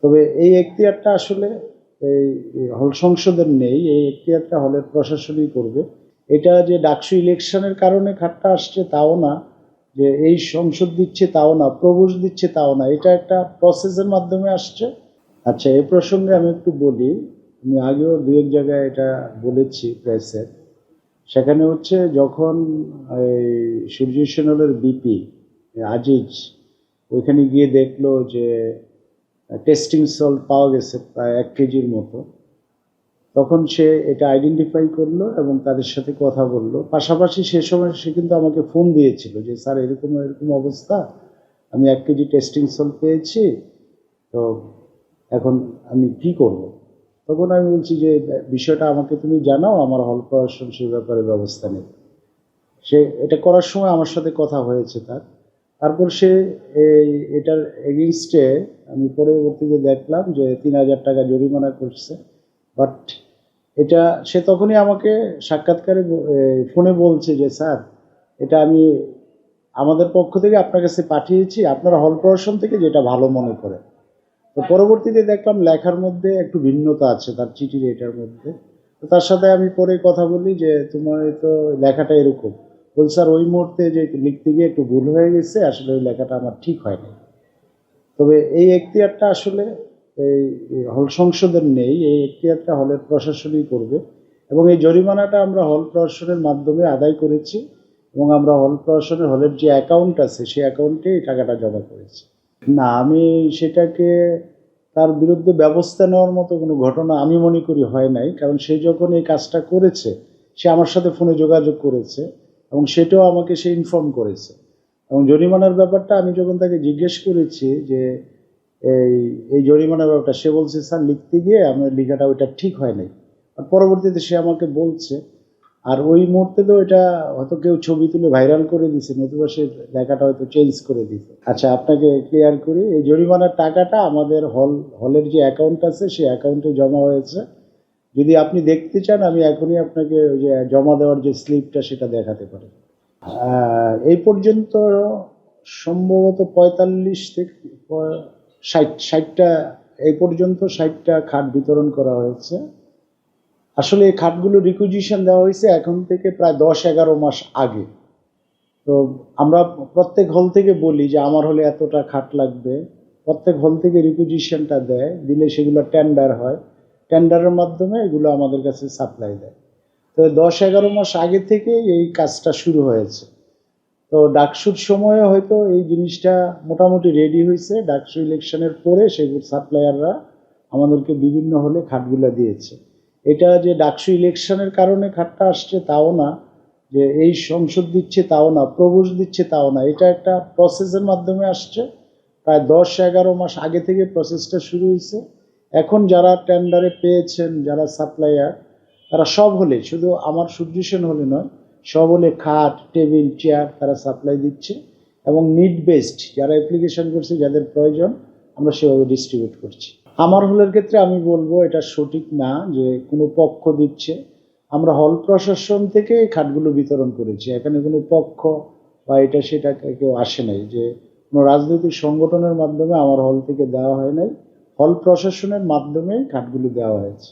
তবে এই এখতিয়ারটা আসলে এই হল সংসদের নেই, এই এখতিয়ারটা হলের প্রশাসনই করবে। এটা যে ডাকসু ইলেকশনের কারণে খাতটা আসছে তাও না, যে এই সংসদ দিচ্ছে তাও না, প্রবেশ দিচ্ছে তাও না, এটা একটা প্রসেসের মাধ্যমে আসছে। আচ্ছা, এই প্রসঙ্গে আমি একটু বলি, আমি আগেও দু এক জায়গায় এটা বলেছি প্রেসে। সেখানে হচ্ছে যখন এই সূর্য সেনলের বিপি আজিজ ওইখানে গিয়ে দেখলো যে টেস্টিং সল্ট পাওয়া গেছে প্রায় 1 কেজির মতো, তখন সে এটা আইডেন্টিফাই করলো এবং তাদের সাথে কথা বললো। পাশাপাশি সে সময় সে কিন্তু আমাকে ফোন দিয়েছিল যে স্যার এরকম এরকম অবস্থা, আমি 1 কেজি টেস্টিং সল্ট পেয়েছি, তো এখন আমি কি করব। তখন আমি বলছি যে বিষয়টা আমাকে তুমি জানাও, আমার হল প্রশাসন সে ব্যাপারে ব্যবস্থা নেই। সে এটা করার সময় আমার সাথে কথা হয়েছে তারপর সে এটার এগেইনস্টে আমি পরবর্তীতে দেখলাম যে 3,000 টাকা জরিমানা করছে। বাট এটা সে তখনই আমাকে সাক্ষাৎকারে ফোনে বলছে যে স্যার এটা আমি আমাদের পক্ষ থেকে আপনার কাছে পাঠিয়েছি, আপনারা হল প্রশাসন থেকে যেটা ভালো মনে করে। তো পরবর্তীতে দেখলাম লেখার মধ্যে একটু ভিন্নতা আছে তার চিঠির এটার মধ্যে। তো তার সাথে আমি পরে কথা বলি যে তোমার তো লেখাটা এরকম। বল স্যার ওই মুহূর্তে যে লিখতে গিয়ে একটু ভুল হয়ে গেছে, আসলে ওই লেখাটা আমার ঠিক হয়নি। তবে এই এখতিয়ারটা আসলে এই হল সংসদের নেই, এই এখতিয়ারটা হলের প্রশাসনই করবে। এবং এই জরিমানাটা আমরা হল প্রশাসনের মাধ্যমে আদায় করেছি এবং আমরা হল প্রশাসনের হলের যে অ্যাকাউন্ট আছে সেই অ্যাকাউন্টে এই টাকাটা জমা করেছি। না, আমি সেটাকে তার বিরুদ্ধে ব্যবস্থা নেওয়ার মতো কোনো ঘটনা আমি মনে করি হয় নাই, কারণ সে যখন এই কাজটা করেছে সে আমার সাথে ফোনে যোগাযোগ করেছে এবং সেটাও আমাকে সে ইনফর্ম করেছে। এবং জরিমানার ব্যাপারটা আমি যখন তাকে জিজ্ঞেস করেছি যে এই এই জরিমানার ব্যাপারটা, সে বলছে স্যার লিখতে গিয়ে আমার লেখাটা ওইটা ঠিক হয় নাই। আর পরবর্তীতে সে আমাকে বলছে, আর ওই মুহূর্তে তো এটা হয়তো কেউ ছবি তুলে ভাইরাল করে দিছে, নতুবা সে লেখাটা হয়তো চেঞ্জ করে দিত। আচ্ছা, আপনাকে ক্লিয়ার করি, এই জরিমানার টাকাটা আমাদের হলের যে অ্যাকাউন্ট আছে সেই অ্যাকাউন্টে জমা হয়েছে। যদি আপনি দেখতে চান আমি এখনই আপনাকে ওই যে জমা দেওয়ার যে স্লিপটা সেটা দেখাতে পারি। এই পর্যন্ত সম্ভবত 45 থেকে 60টা, এই পর্যন্ত 60টা খাট বিতরণ করা হয়েছে। আসলে এই খাটগুলো রিকুইজিশন দেওয়া হয়েছে এখন থেকে প্রায় 10-11 মাস আগে। তো আমরা প্রত্যেক হল থেকে বলি যে আমার হলে এতটা খাট লাগবে, প্রত্যেক হল থেকে রিকুইজিশনটা দেয়, দিলে সেগুলো টেন্ডার হয়, টেন্ডারের মাধ্যমে এগুলো আমাদের কাছে সাপ্লাই দেয়। তো 10-11 মাস আগে থেকে এই কাজটা শুরু হয়েছে। তো ডাকসুর সময়ে হয়তো এই জিনিসটা মোটামুটি রেডি হয়েছে, ডাকসু ইলেকশনের পরে সেগুলো সাপ্লায়াররা আমাদেরকে বিভিন্ন হলে খাটগুলো দিয়েছে। এটা যে ডাকসু ইলেকশনের কারণে খাটটা আসছে তাও না, যে এই সংসদ দিচ্ছে তাও না, প্রবেশ দিচ্ছে তাও না, এটা একটা প্রসেসের মাধ্যমে আসছে। প্রায় 10-11 মাস আগে থেকে প্রসেসটা শুরু হয়েছে। এখন যারা টেন্ডারে পেয়েছেন, যারা সাপ্লায়ার, তারা সব হলে, শুধু আমার সূর্যসেন হলে নয়, সব হলে খাট, টেবিল, চেয়ার তারা সাপ্লাই দিচ্ছে এবং নিড বেসড যারা অ্যাপ্লিকেশন করছে, যাদের প্রয়োজন, আমরা সেভাবে ডিস্ট্রিবিউট করছি। আমার হলের ক্ষেত্রে আমি বলবো এটা সঠিক না যে কোনো পক্ষ দিচ্ছে। আমরা হল প্রশাসন থেকে এই খাটগুলো বিতরণ করেছি, এখানে কোনো পক্ষ বা এটা সেটা কেউ আসে নাই, যে কোনো রাজনৈতিক সংগঠনের মাধ্যমে আমার হল থেকে দেওয়া হয় নাই, হল প্রশাসনের মাধ্যমে খাটগুলো দেওয়া হয়েছে।